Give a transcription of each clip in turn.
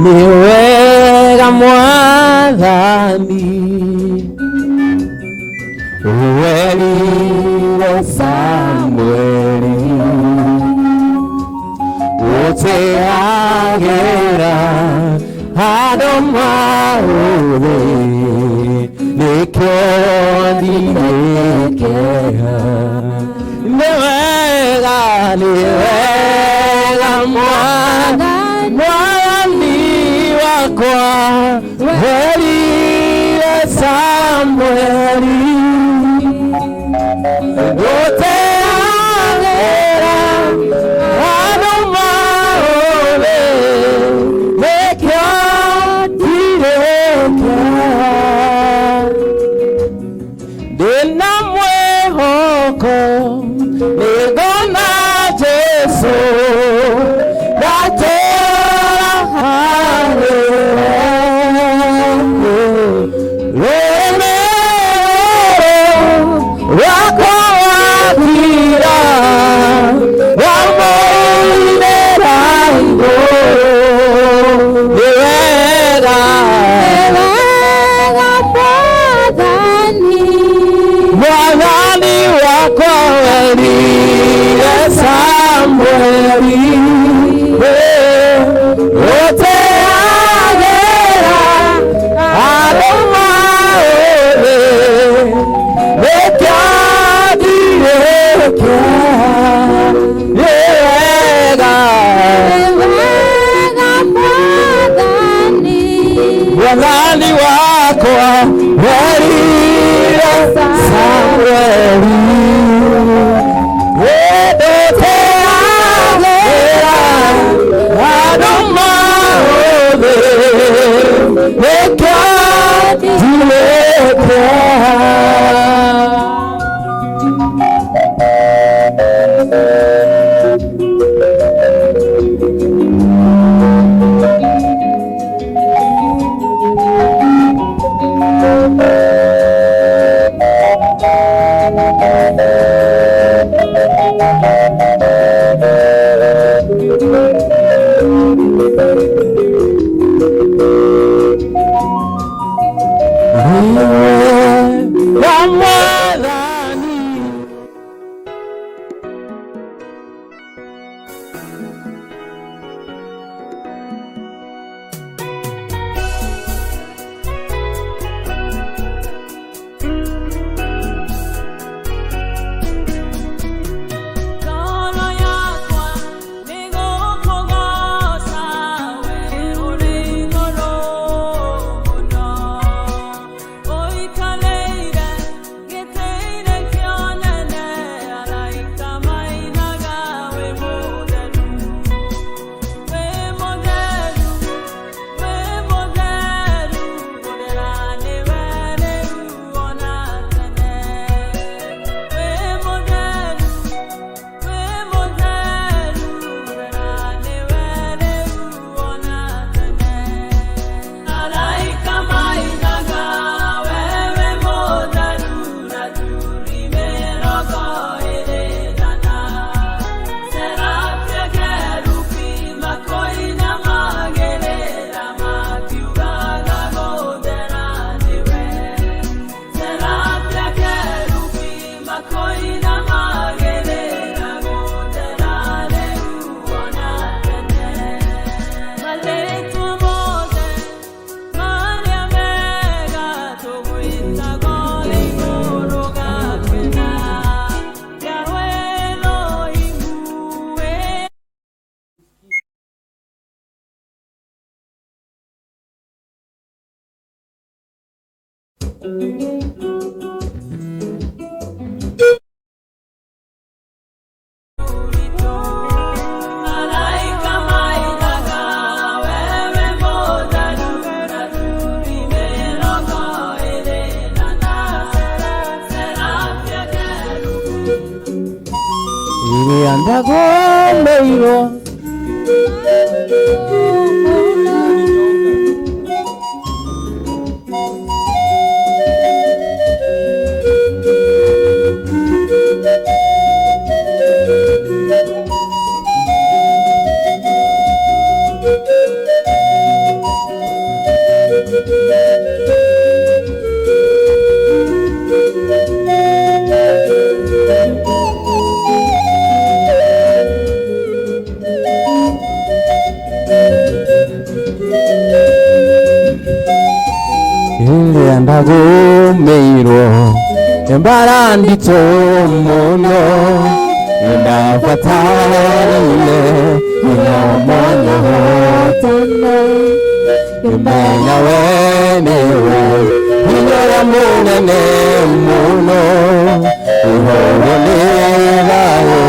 niwega mwathani werire Samweli ũteagĩra handũ maũthĩ nĩkĩo ndirĩkĩha nĩ wega mwathani wakwa werire Samweli ũteagĩra handũ maũthĩ nĩkĩo ndirĩkĩha ndĩna mwĩhoko nĩngona Jesũ ndatũũra harĩwe rũrĩrĩ rwakwa wathira wamũinĩra igũrũ nĩ wega mwathani wakwa werire Samweli ũteagĩra handũ maũthĩ nĩkĩo ndirĩkĩha nĩ wega mwathani wakwa werire Samweli ũteagĩra handũ maũthĩ nĩkĩo ndirĩkĩha ndagumirwo embarandito muno ndafatanile inamono tane imenya wenewe inyora munene muno ihorolelayo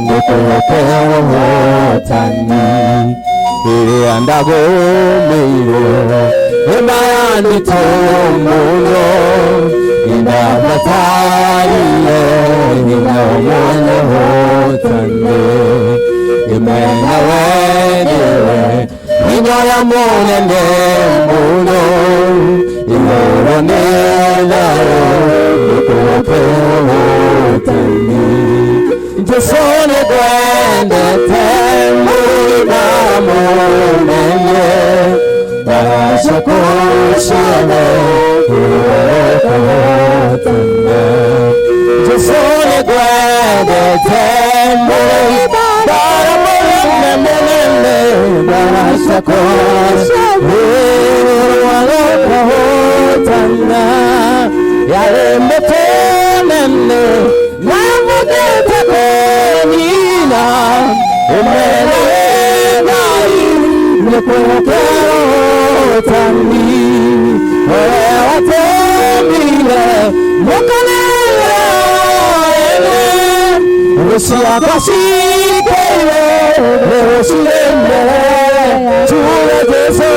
mukopeho tani ndagumirwo embarandito muno ndafatanile inamono tane imenya wenewe inyora munene muno ihorolelayo mukopeho tani Jesone gwende temuna munene Barasha kushane kuhotane Jesone gwende temuna munene Barasha kushane kuhotane Yalembe tenene Namudeta konina Umelengai Nekwekero tani Orewa temile Mokanela ene Rusia kasikeyo Rusilende Chule jeso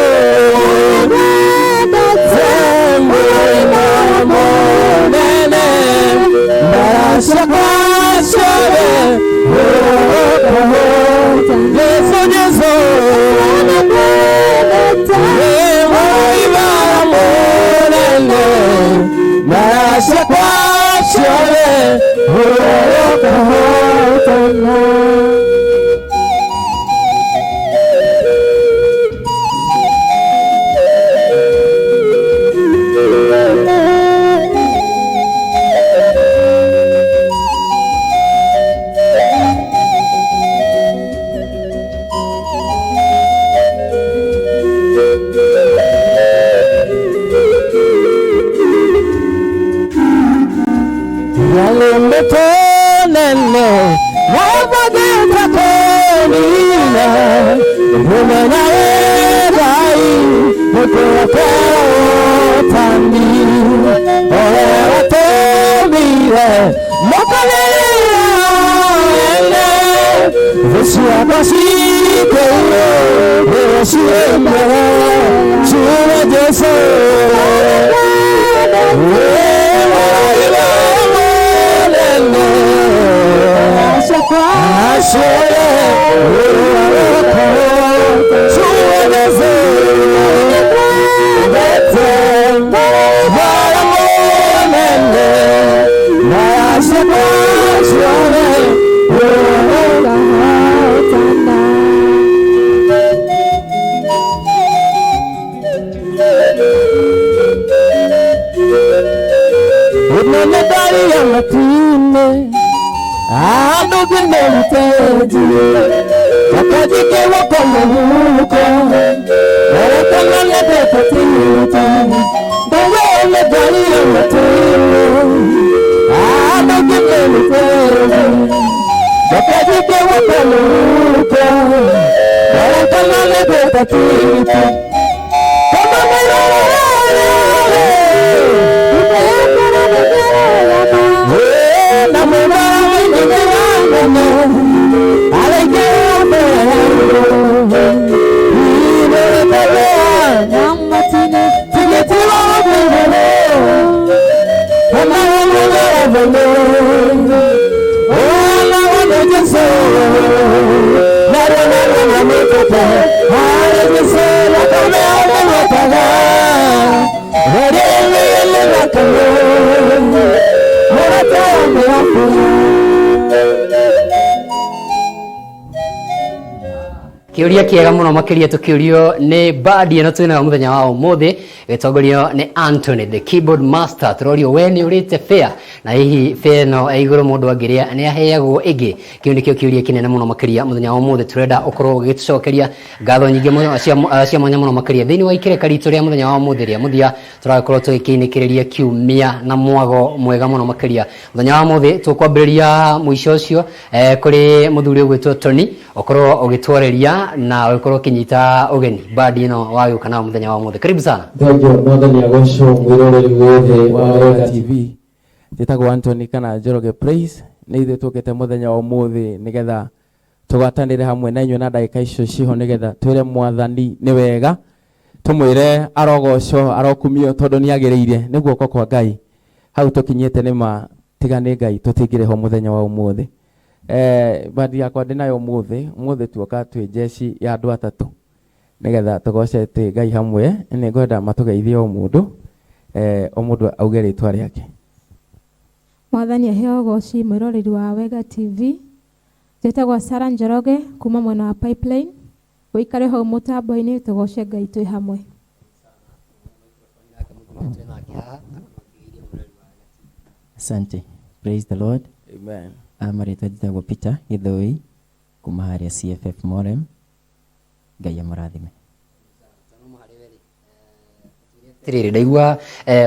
Kiuria kiega muno makiria tukiurio ni badi eno twina muthenya wa umuthi gitongorio ni Anthony the keyboard master. Turorio we ni urite fair na hihi fair no iguru mundu angiria ni aheagwo ingi. Kiu nikio kiuria kinene muno makiria muthenya wa umuthi turenda ukorwo gitucokeria ngatho nyingi muno cia mwanya muno makiria thiini wa ikire karitu ria muthenya wa umuthi ria muthia turakorwo tukiinikiriria kiumia na mwago mwega muno makiria. Muthenya wa umuthi tukwambiriria mwisho ucio kuri muthuri ugwitwo Tony okorwo ogitworeria na okorwo kinyita ugeni badi ino wayo kana muthenya wa umuthi. Karibu sana. Thank you mwathani agocwo mwiroreri wothe wa Wega TV. Njitagwo Anthony kana Njoroge Praise ni ithuĩ tukite muthenya wa umuthi nigetha tugwatanire hamwe na inyuĩ na ndagĩka icio ciho nigetha twĩre mwathani ni wega tumwĩre arogocwo arokumio tondu ni agĩrĩire nĩ guoko kwa Ngai hau tukinyĩte nĩma tiga nĩ Ngai tũtingĩrĩ ho muthenya wa umuthi. Badi yakwa ndinayo umuthi tuoka twĩ jeshi ya andũ atatũ nigetha tugocete Ngai hamwe nĩ ngwenda matugeithie o mũndũ auge rĩtwa rĩake. Mwathani aheo goci mwiroreri wa Wega TV. Njĩtagwo Sarah Njoroge kuma mwena wa Pipeline. Uikare ho mutambo-ini tugoce Ngai twĩ hamwe. Asante. Praise the Lord. Amen. Marĩtwa njĩtagwo Peter Gĩthũi kuma harĩa CFF Morem. Ngai amũrathime. Tiriri ndaigua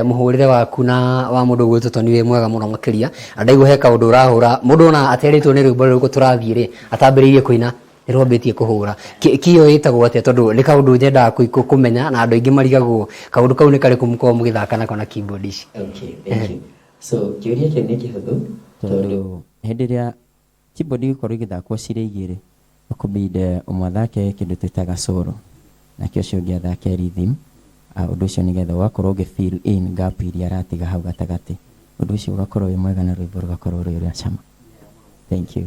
muhurire waku na wa mundu gwitwo Tony we mwega muno makiria ndaigua he kaundu urahura mundu na ateritwo ni rwimbo ruko turathie ri atambiririe kuina nirombetie kuhura kiyo yitagwo atia tondu ni kaundu njenda kumenya na andu aingi marigagwo kaundu kau ni kari kumukwo mugithaka nako na keyboard ici. Okay, thank you. So kiuria kĩu nĩ kĩhũthũ tondu hĩndĩ ĩrĩa keyboard ikorwo igithakwo cirĩ igĩrĩ ũkũbinde ũmwe athake kĩndũ twĩtaga solo na kĩo ũcio ũngĩ athake rhythm. Undu ucio nigetha ugakorwo ũgĩ-fill in gap iria aratiga hau gatagati. Undu ucio ugakorwo wĩ mwega na rwĩmbo rugakorwo rwĩ rwa cama. Thank you.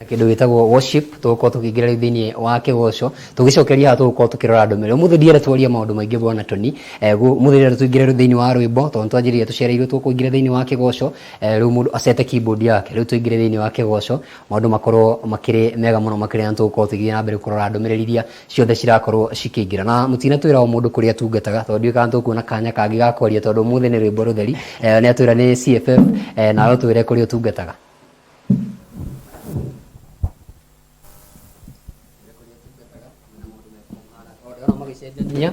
Kindu gitagwo worship tugukorwo tukiingira thiini wa kigoco tugicokeria tugukorwo tukirora ndumire umuthi ndiere twaria maundu maingi bwana Tony umuthi ndiere tuingire thiini wa rwimbo tondu twanjirie tucereirwo tukuingira thiini wa kigoco riu mundu acete keyboard yake riu tuingire thiini wa kigoco maundu makorwo makiri mega muno makiri na tugukorwo tugiye na mbere kurora ndumiriria ciothe cirakorwo cikiingira na mutina twira o mundu kuria tungataga tondu kana tukuona kanya kangi gakwaria tondu umuthi ni rwimbo rutheri ni atwira ni CFF na atwire kuria tungataga.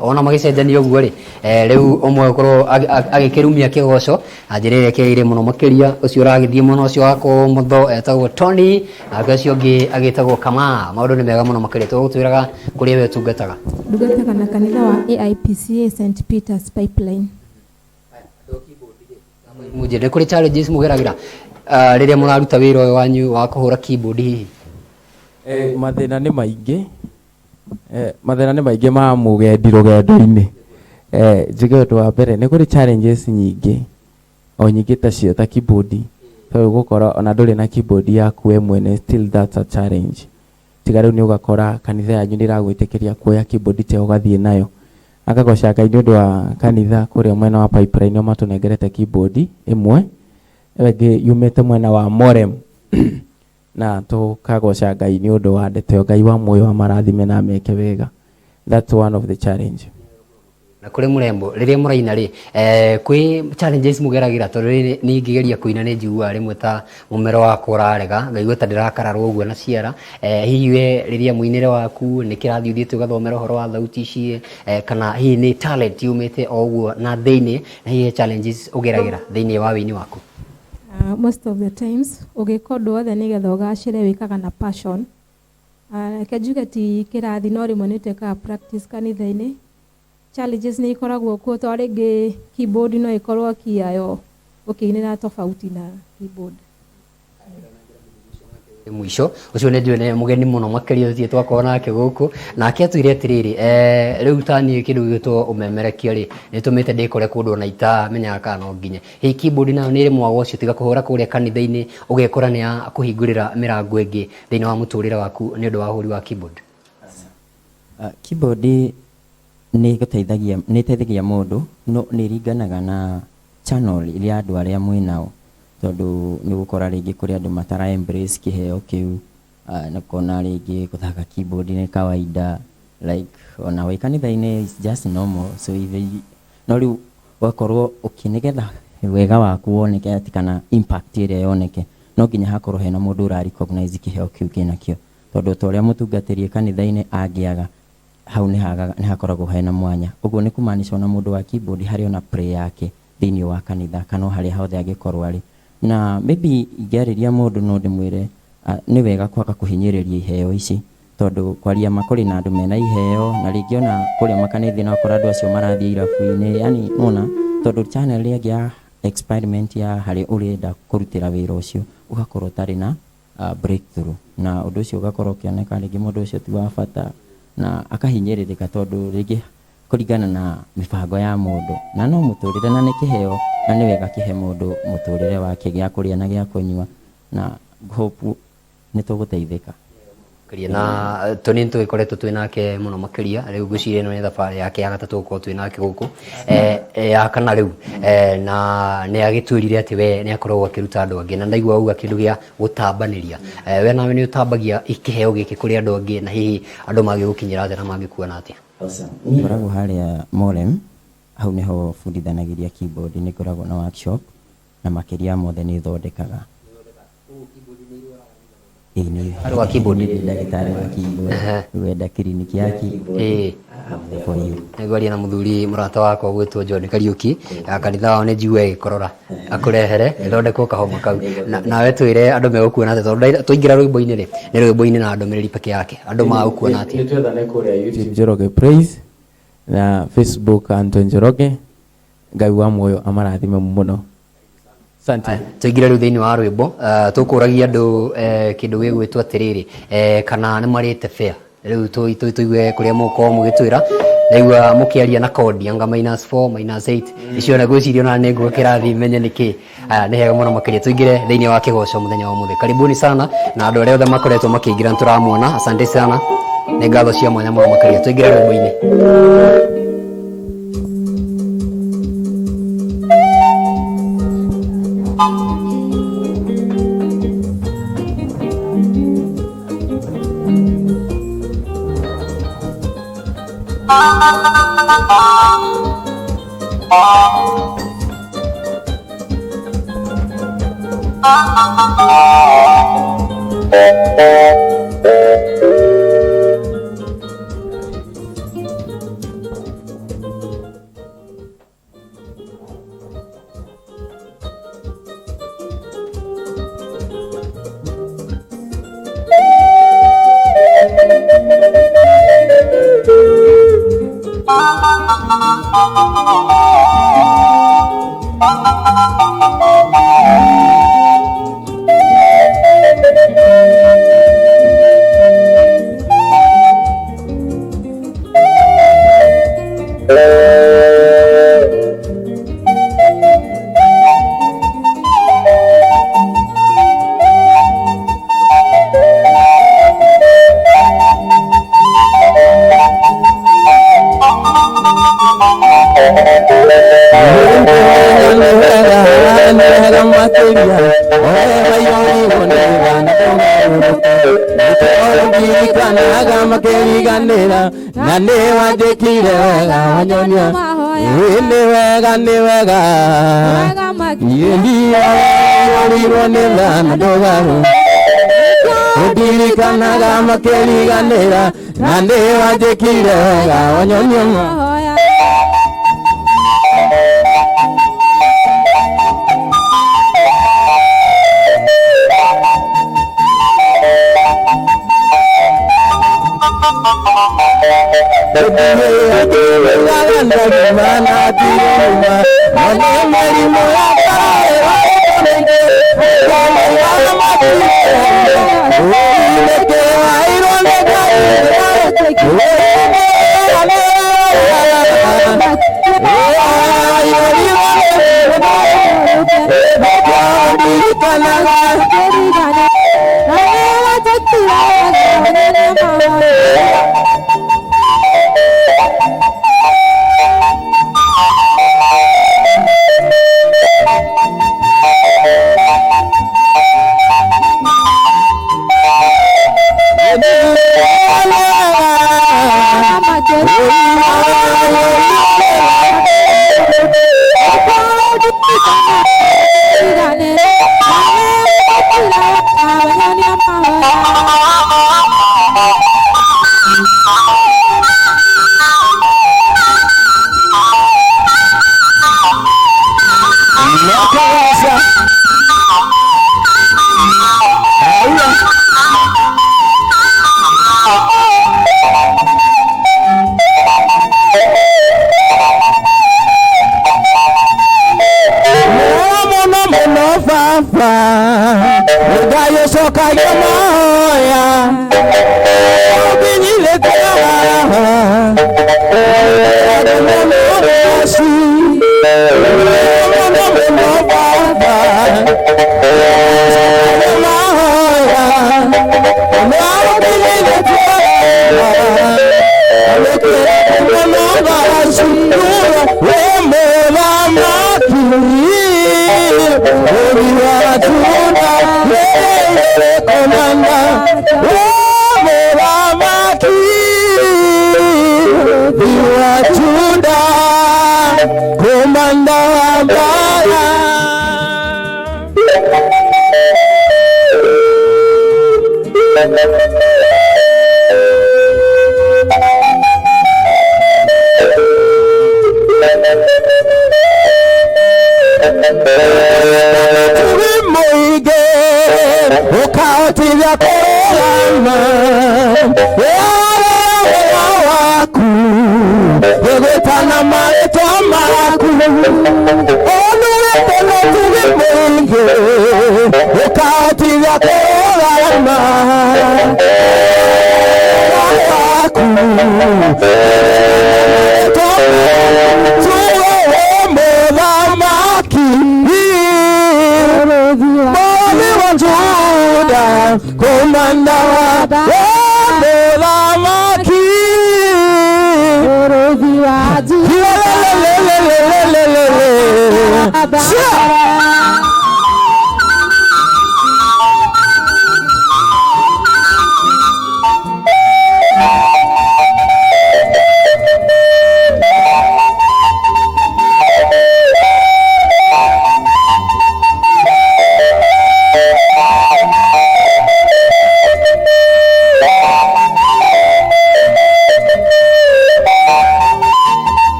Ona magicenjania uguo ri riu umwe ukorwo agikirumia kigoco anjirire kiire muno makiria ucio uragithie muno ucio wako mutho etagwo Tony na ucio ungi agitagwo Kama maundu ni mega muno makiria tugutwiraga kuria we tungataga na kanitha wa AIPCA St Peter's Pipeline. Mujire kuri challenges mugeragira riria muraruta wira uyu wanyu wa kuhura keyboard hihi mathina ni maingi ma mugendi rugendo-ini. Njuge undu wa mbere ni kuri challenges nyingi o nyingi tacio ta keyboard to gukora ona nduri na keyboard yaku we mwene still that's a challenge. Tiga riu ni ugakora kanitha yanyu ni iragwitikiria kuoya keyboard te ugathie nayo akagoca Ngai ni undu wa kanitha kuria mwena wa Pipeline o matunengerete keyboard imwe ege yumete mwena wa Morem na tukagoca Ngai ni undu wa ndete Ngai wa moyo wa marathime na meke wega. That's one of the challenge. Na kuri murembo riria muraina ri kwi challenges mugeragira tondu ni ngigeria kuina ni njigua rimwe ta mumero wakwa urarega ngaigua ta ndirakararwo uguo na ciara hihi we riria muinire waku ni kirathi uthiite ugathomera horo wa thauti ici kana hihi ni talent yumite o uguo na thiini na hihi challenges ugeragira thiini wa wini waku. Most of the times ugikorwo othe nigetha ugacire wikaga na passion. Kajuga ti kirathi no rimwe ni teka practice kanitha-ini. Challenges ni ikoragwo kuo to ringi keyboard no ikorwo kiayo ukiinira tofauti na keyboard. Mwisho ucio ni njone mugeni muno makiria uthie twakona nake guku nake atwire atiriri riu tani kindu gitwo umemerekia ri nitumite ndikore kundu na ita menya kana no nginye hi keyboard nayo ni ri mwago ucio tiga kuhura kuria kanitha-ini ugekora ni ya kuhingurira mirango ingi thiini wa muturire waku ni undu wa huri wa keyboard. Keyboard ni iteithagia mundu no ni ringanaga na channel iria andu aria mwinao tondu ni gukora ringi kuri andu matara embrace kiheo kiu na kona rĩngĩ gũthaka keyboard nĩ kawaida, like ona wĩ kanitha-inĩ is just normal. So no rĩu wakorwo nĩgetha wega waku woneke ati kana impact ĩrĩa yoneke, no nginya hakorwo hena mũndũ ũra recognize kĩheo kĩu kĩnakĩo, tondũ ta ũrĩa mũtungatĩri kanitha-inĩ angĩaga hau nĩ hakoragwo hena mwanya. Ũguo nĩ kũmaanisha ona mũndũ wa keyboard harĩ ona play yake thĩinĩ wa kanitha kana harĩa hothe angĩkorwo arĩ. Na maybe ingĩarĩria mũndũ no ndĩmwĩre nĩ wega kwaga kũhinyĩrĩria iheo ici, tondũ kwaria makũrĩ na andũ mena iheo, na rĩngĩ ona kũrĩa makanitha na akora andũ acio marathiĩ irabu-inĩ, yani nona tondũ channel rĩngĩ ya experiment ya harĩ ũrenda kũrutĩra wĩra ũcio ũgakorwo ũtarĩ na breakthrough, na ũndũ ũcio ũgakorwo ũkĩoneka rĩngĩ mũndũ ũcio ti wa bata na akahinyĩrĩrĩka, tondũ rĩngĩ kũringana na mĩbango ya mũndũ, na no mũtũrĩre na nĩ kĩheo, na nĩ wega kĩhe mũndũ mũtũrĩre wake gĩa kũrĩa na gĩa kũnyua, na hope nĩ tũgũteithĩka na toni tũgĩkoretwo twĩ nake mũno makĩria. Rĩu ngwĩciria ĩno nĩ thabarĩ yake ya gatatũ gũkorwo twĩ nake gũkũ ya kana rĩu, na nĩ agĩtwĩrire atĩ we nĩ akoragwo akĩruta andũ angĩ, na ndaigua auga kĩndũ gĩa gũtambanĩria. We nawe nĩ ũtambagia kĩheo gĩkĩ kũrĩ andũ angĩ, na hihi andũ magĩgũkinyĩra atĩa na mangĩkuona atĩa? Ngoragwo harĩa Morem, hau nĩho bundithanagĩria keyboard, nĩ ngoragwo na workshop na makĩria mothe nĩ thondekaga Harĩ wa keyboard ndagĩtarĩ wa keyboard, wenda kiriniki ya keyboard for you. Nĩgwaria na mũthuri mũrata wakwa gwĩtwo John Kariuki, kanitha wao nĩ njigue gĩkorora akũrehere ĩthondekwo kahoma kau, nawe twĩre andũ megũkuona atĩa, tondũ twaingĩra rwĩmbo-inĩ rĩ nĩ rwĩmbo-inĩ na ndũmĩrĩri peke yake, andũ magũkuona atĩa? Nĩtwethane kũrĩa YouTube Njoroge Praise na Facebook Anton Njoroge. Ngai wa muoyo amarathime mũno. Asante. Tũingĩre rĩu thĩinĩ wa rwĩmbo, tũkũragia andũ kĩndũ gĩgwĩtwo atĩrĩrĩ, kana nĩ marĩte fair. Rĩu tũigue kũrĩa mũkorwo mũgĩtwĩra, ndaigua mũkĩaria na kodi anga -4 -8 icio, na gwĩciria ona nĩ ngũo kĩrathi menye nĩkĩ. Nĩ hega mũno makĩria, tũingĩre thĩinĩ wa kĩgoco mũthenya wa mũthĩ. Karibuni sana na andũ arĩa othe makoretwo makĩingĩra tũramuona, asante sana, nĩ ngatho cia mwanya mũno makĩria. Tũingĩre rwĩmbo-inĩ.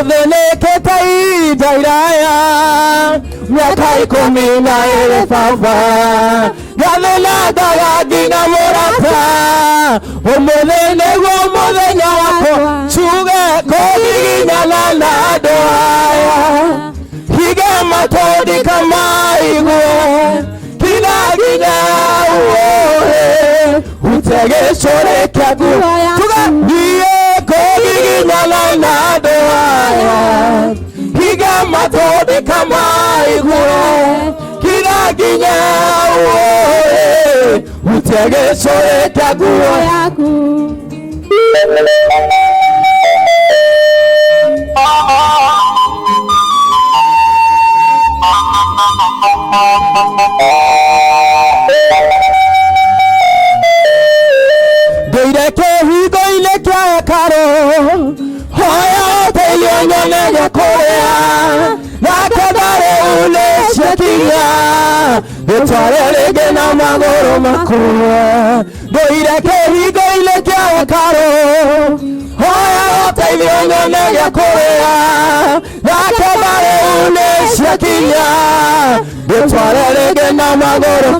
Gũthĩnĩkĩte ihinda iraya mĩaka 12 baba ngathĩnangaga nginya mũrata ũmũthĩ nĩguo mũthenya wakwa tuge kũngiginyana na andũ aya hige matondika maigue kinaginya uohe utegecore kyagu tuge niye kũngiginyana na andũ aya hige matondika maigue kinaginya uohe utegecore kyagu Ndeireke hingo-inĩ kĩa karo hoya ũteithio nyone gĩkũrĩa nake ndarĩ unĩciakinya gĩtware rĩngĩ na magũrũ makũa ndeireke hingo-inĩ kĩa karo hoya ũteithio nyone gĩkũrĩa nake ndarĩ unĩciakinya gĩtware rĩngĩ na magũrũ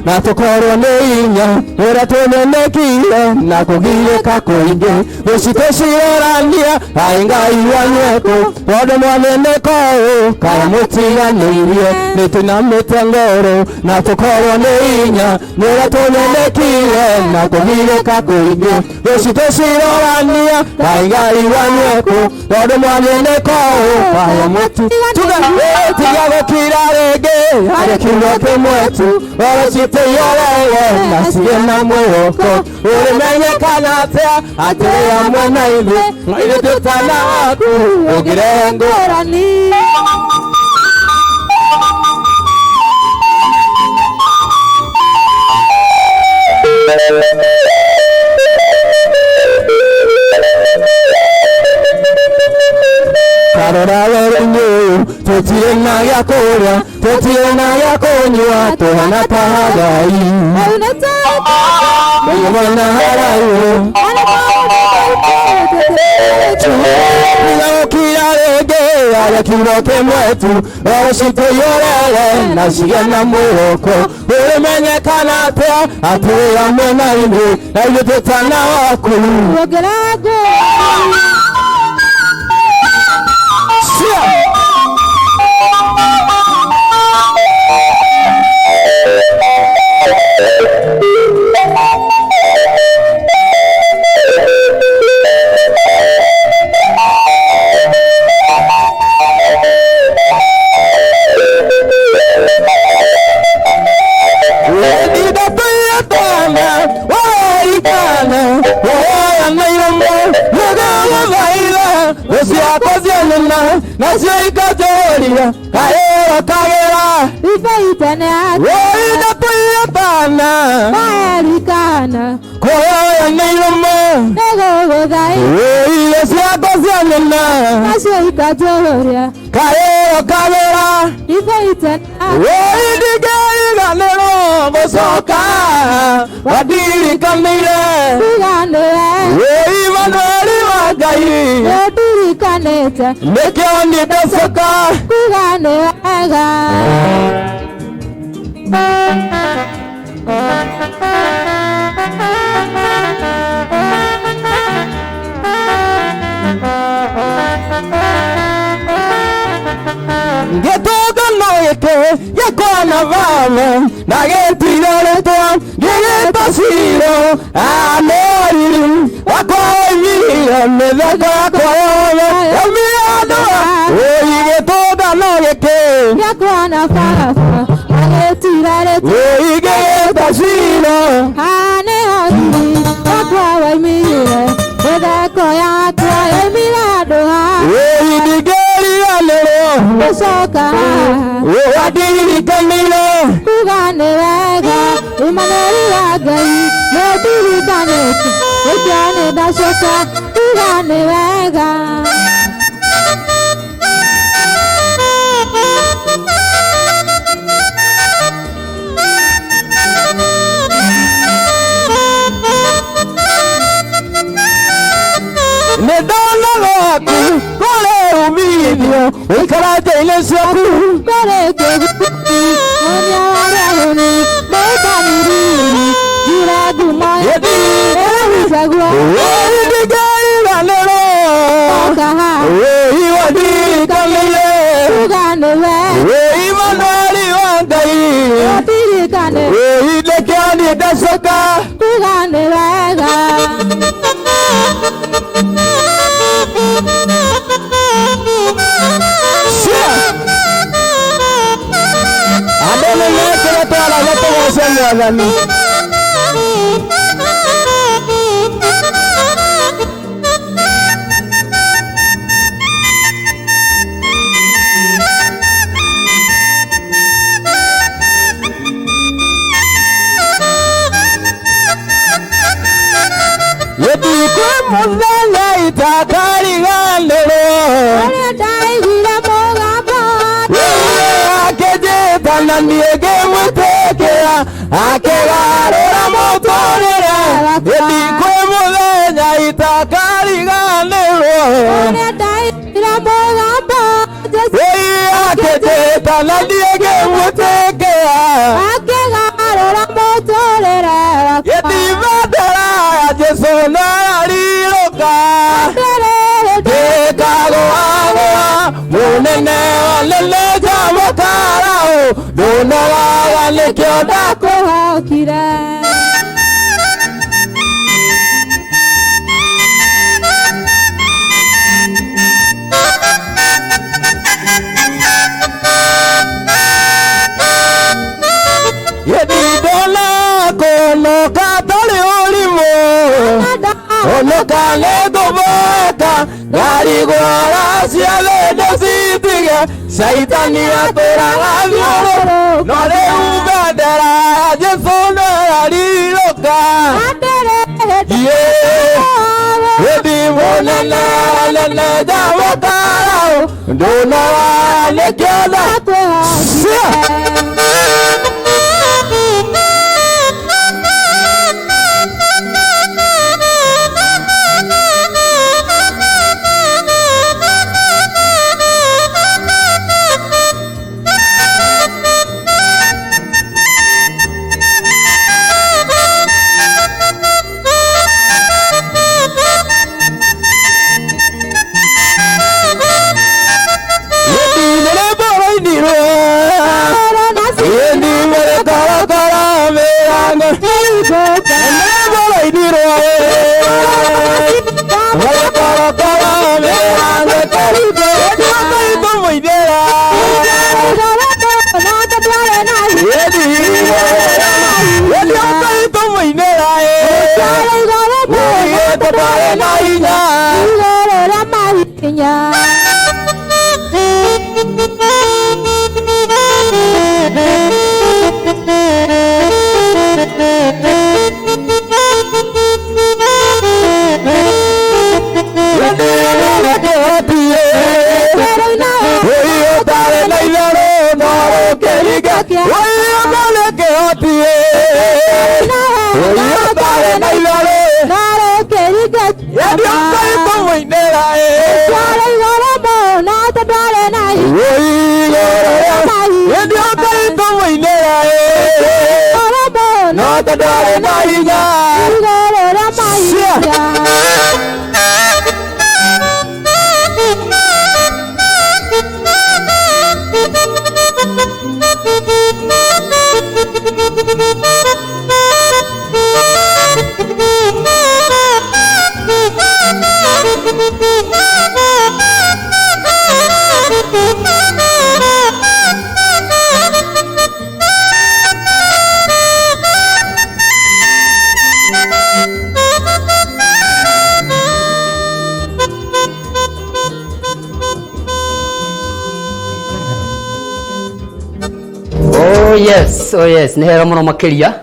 na tukorwo nĩ inya ũrĩa tũnenekire na kũgirĩka kũingĩ gũcitũ cirorania kaĩ Ngai wanyekũ tondũ mwaneneka ũũ kaĩ mũtiganĩirie nĩ tũinamĩte ngoro na tũkorwo nĩ inya ũrĩa tũnenekire na kũgirĩka kũingĩ gũcitũ cirorania kaĩ Ngai wanyekũ tondũ mwaneneka ũũ kaĩ mũtiga gũkira rĩngĩ harĩ kiugo kĩmwe tu Orositeyorewe nasiena mwoko ulimenyekana atĩa atĩ amwe na ithuĩ ithuĩ tũtana waku ũgire ngũrani karora werinĩ tutire na gya kuria tutire na gya kunyua tuhana ta Hagai mwana harayo ukira rege ya kiroke mwetu orosito yorele na shigena muoko umenyekana te atuya mena inde na yutana wako ogerago Nasikajoria kaera kagera ifaitane ina puyapana maerikana koya nailomo nego dai ile siakoziana nasikajoria kaera kagera ifaitane idigera nero bosoka wadiri kamile bigane Imanori wagai wadiri kaneta Mekioni besoka Kugane aga Getoga noyeke Yekwana vame Nagetire toa Gegetashiro Amori Wakoimia Medaka koyome Emiadoa Oigetoga noyeke Yekwana vame Nagetire toa Gegetashiro Aneori Wakoimia Medaka Emiadoa Oigeri alero Besoka Wadiri kamile Kugane wega Imaneri wagai Mediri kaneti Ekane dashoka Kugane wega Nedona waku Kole umidio Ukarate ile soku Kore keguti Monya warehoni Mekaniri Jiragu moya Ewisagwa Ewidigari vanero Okaha Iwadiri kamile Kugane we Imanari wangai Iwadiri kane Idekani dasoka Kugane wega Adele mekele tola leto wasenya gani Yedi kwe muzele itakari gandero Dai gira moga ba Akeje tananiege mutekea Akegarora motorera Yedi kwe muzele itakari gandero Dai gira moga ba Akeje tananiege mutekea Akegarora motorera Yedi madara Jesu na riroka Dekago agua Munene walele jamokarao Dono wale kioda kohokira Yedidola kono katole olimo Ono kale gobota Gari gora siale dositige Saitani atora avioro Nore ubedera Jesu na riroka Yedi monene lene jamokarao ndona nekiatha Oh yes nä hera må no makä ria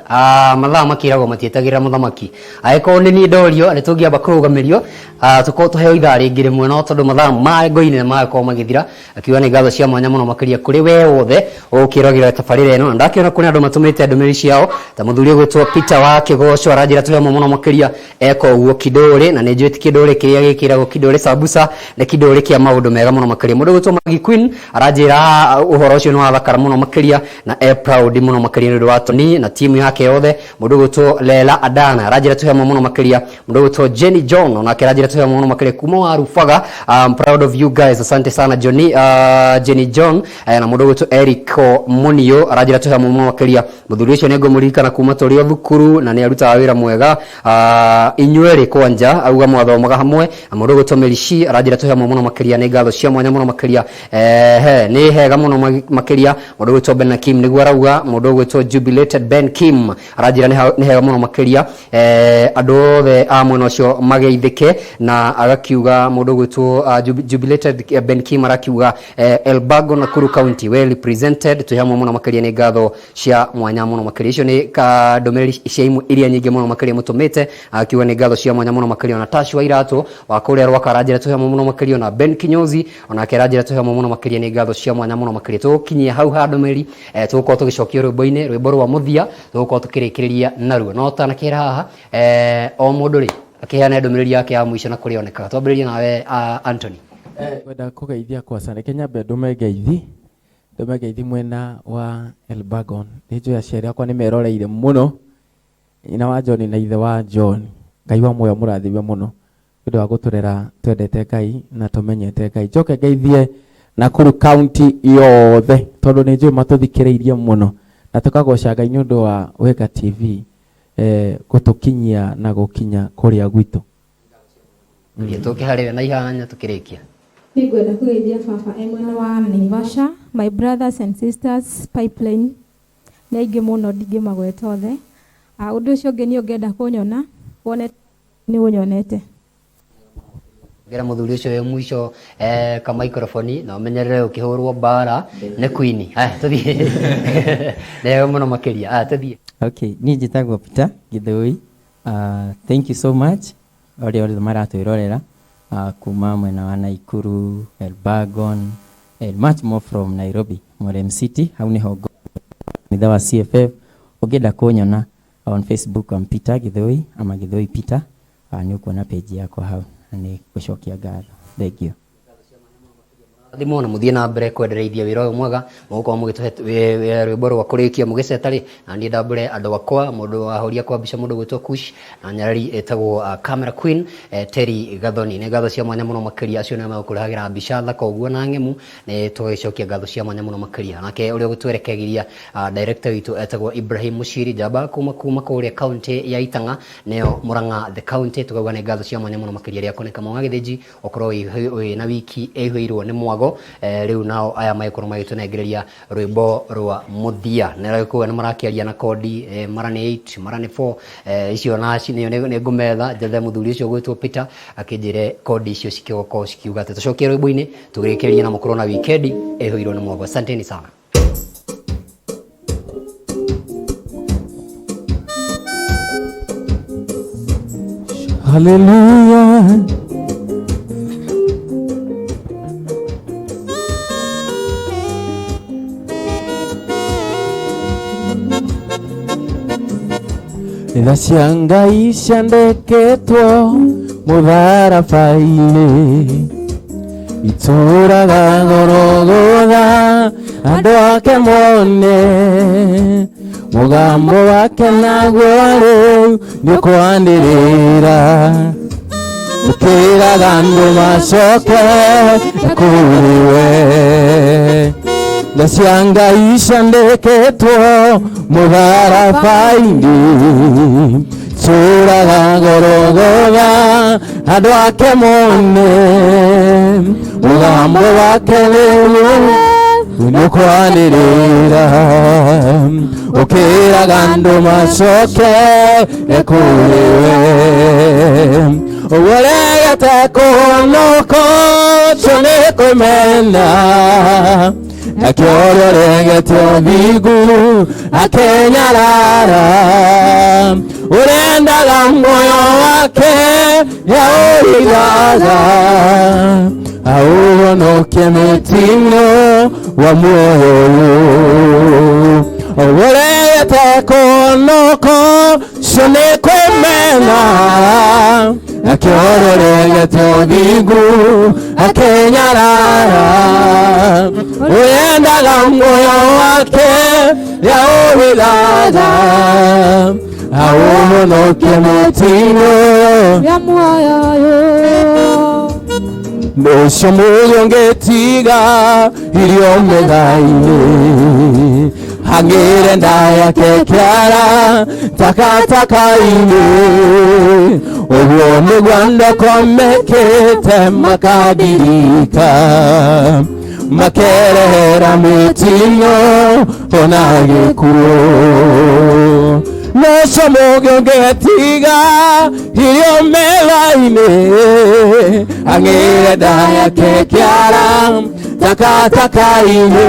mathaa makiragwo matietagä ra må thamaki agäkorwo nä niä ndorio nä tå ngä amba kå rå gamä rio tå korwo tå heo ithaa rä ngä rä mwe no tondå mathaa ma ngo-inä nä magakorwo magä thira akiuga nä ngatho cia mwanya må no makä ria kå rä we wothe å kä ragä ra tabarä ra ä no na ndakä ona kå nä andå matå mä te ndå mä ri ciao ta må thuri å gwä two Peter wa kä goco aranjä ra tå hemo må no makä ria eka å guo kindå rä na nä njå ä tä kä ndå rä kä rä a gä kä ragwo kindå rä sambusa nä kindå rä kä a maå ndå mega må no makä ria må ndå gå two Magi Queen aranjä ra å horo å cio nä wathakara må no makä ria na proud må no makä ria nä ndå wa Tony na timu yake yothe må ndå gå two Lela Adana aranjä ra tå hemo må no makä ria må ndå gå two Jenny John onake aranjä ra tå hemo må no makä ria kuma wa Rufaga. I'm proud of you guys, asante sana Johnny Jenny John na må ndå gå two Eric Monio aranjä ra tå hemo må no makä ria må thuri å cio nä ngå må ririkana kuma tå rä o thukuru na nä arutaga wä ra mwega inyuä rä kwanja auga mwathomaga hamwe må ndå gå two Merici aranjä ra tå hemo må no makä ria nä ngatho cia mwanya må no makä ria nä hega må no makä ria må ndå gå two Ben Kim nä guo arauga må ndå gå two Jubilated Ben Kim aranjä ra nä hega må no makä ria andå othe a mwena å cio mageithä ke na agakiuga må ndå gå two Jubilated Ben Kim arakiuga Elbago na Nakuru County well represented tå hemo må no makä ria nä ngatho cia mwanya må no makä ria icio nä ndå cia imwe iria nyingä må no makä ria må tå mä te akiuga nä ngatho cia mwanya må no makä ria na Tash wa Iratå wa kå rä a rwaka aranjä ra tå hemo må no makä ria na Ben Kinyozi onake aranjä ra tå hemo må no makä ria nä ngatho cia mwanya må no makä ria tå kinyia hau ha ndå mä ri tå gå korwo tå gä cokia rwä mbo-inä rwä mbo rwa må thia tå gå korwo tå kä rä kä rä ria naruo no tanakä ra haha o må ndå rä akä heana ndå mä rä ri yake ya muico na kå rä onekaga twambä rä rie nawe Anthony kwenda kå geithia kwaca nä kenya mbe ndå megeithi mwena wa Elbagon nä njå aciari akwa nä meroreire må no nyina wa John na ithe wa John Ngai wa muoyo må rathime må no nä ndå wa gå tå rera twendete Ngai na tå menyete Ngai njoke ngeithie Nakuru County yothe tondå nä njå matå thikä rä irie må no na tå kagoca Ngai nä å ndå wa Wega TV gå tå kinyia na gå kinya kå rä a gwitå tå kä harä na ihanya tå kä rä kia Ningwenda kugeithia baba mwena wa Naivasha, my brothers and sisters Pipeline nä aingä må no ndingä magweta othe å ndå å cio å ngä nä å ngenda kå nyona wone nä å nyonete ngera må thuri å cio wä muico ka microphone na å menyerere å kä hå rwo mbara nä Queen tå thiä nä må no makä ria tå thiä Okay, niĩ njĩtagwo Peter Githũi. Thank you so much orĩa othe maratwĩrorera kuma mwena wa Naikuru, Elbagon, much more from Nairobi, Morem City. Hau niho nitha wa CFF. Ungenda kunyona on Facebook on Peter Githoi ama Githoi Peter. Ni ukuona page yako hau. Ni kucokia ngatho. Thank you. Thimo na muthie na mbere kwendereithia wira uyu mwega mugukorwo mugituhe rwimbo rwa kurikia mugicetari na ndi ndambure andu akwa mundu wahoria kwa mbica mundu gwitwo Kush na nyarari etagwo Camera Queen Terry Gathoni ne gatho cia mwanya muno makiria acio na magukuragira mbica thaka uguo na ngemu ne tugicokia gatho cia mwanya muno makiria nake uri gutwerekegiria director witu etagwo Ibrahim Mushiri Jaba kuma kuria county ya Itanga neo Murang'a the county tukauga ne gatho cia mwanya muno makiria ria koneka mwa githiji okorwo na wiki ehwirwo ne mwago riu nao aya maikoro magitunengereria rwimbo rwa muthia na rikuwa ni marakiaria na kodi marane 8 marane 4 icio naci ni ngumetha jethe muthuri ucio gwitwo Peter akijire kodi icio cikigoko cikiuga tucokie rwimbo-ini tugirikiria na mukoro na weekend ehwirwo ni mwago. Asanteni sana. Hallelujah. Tha cia Ngai ciandĩkĩtwo mũtharaba-inĩ itũũraga Gologotha andũ ake mone mũgambo wake naguo rĩu nĩũkwanĩrĩra ũkĩraga andũ macoke kũrĩ we. Tha cia Ngai ciandĩkĩtwo mũtharaba-inĩ itũũraga Gologotha andũ ake mone mũgambo wake rĩu nĩũkwanĩrĩra ũkĩraga andũ macoke kũrĩ we. Ũregete kũhonoka ũcio nĩkũmena nakĩo ũregete ũthingu akenyarara ũrendaga muoyo wake yaũrithaga aũhonokie mĩtino wa muoyo ũyũ. Ũregete kũhonoka ũcio nĩkũmena nakĩo ũregete ũthingu akenyarara ũrendaga muoyo wake yaũrithaga aũhonokie mĩtino ya muoyo ũyũ. Ũcio mũthĩ ũngĩtiga irio metha-inĩ hang'ĩre nda yake kĩara takataka-inĩ ũguo nĩguo andũ akwa mekĩte makadirika makerehera mĩtino ona gĩkuũ. Ũcio mũthĩ ũngĩtiga irio metha-inĩ hang'ĩre nda yake kĩara takataka-inĩ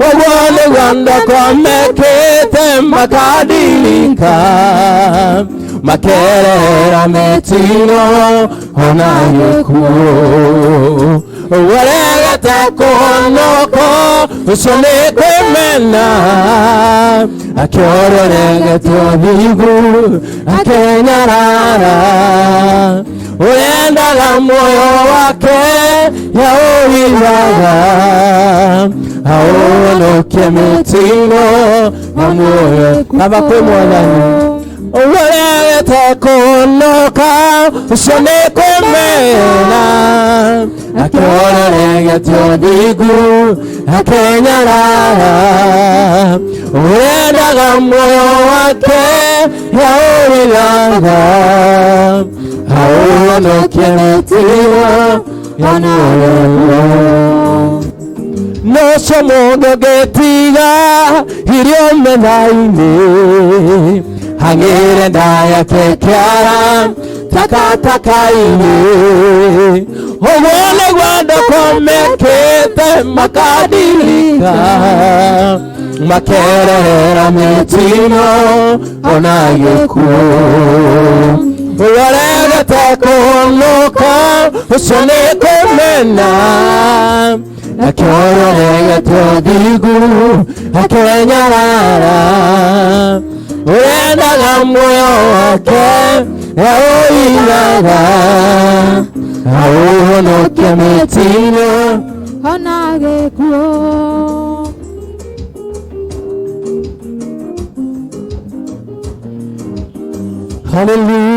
ũguo nĩguo andũ akwa mekĩte makadirika makerehera mĩtino ona gĩkuũ. Ũregete kũhonoka ũcio nĩkũmena nakĩo ũregete ũthingu akenyarara ũrendaga muoyo wake yaũrithaga aũhonokie mĩtino ya muoyo. Kaba kwĩ Mwathani ũregete kũhonoka ũcio nĩkũmena nakĩo ũregete ũthingu akenyarara ũrendaga muoyo wake yaũrithaga aũhonokie mĩtino ya muoyo ũyũ. Ũcio mũndũ ũngĩtiga irio metha-inĩ hang'ĩre nda yake kĩara takataka-inĩ ũguo nĩguo andũ akwa mekĩte makadirika makerehera mĩtino ona gĩkuũ. Ũregete kũhonoka ũcio nĩkũmena akĩororega tũthigu akĩnyarara ũrendaga muoyo wake aũigaga aũhonokia mĩtino ona gĩkuũ. Hallelujah.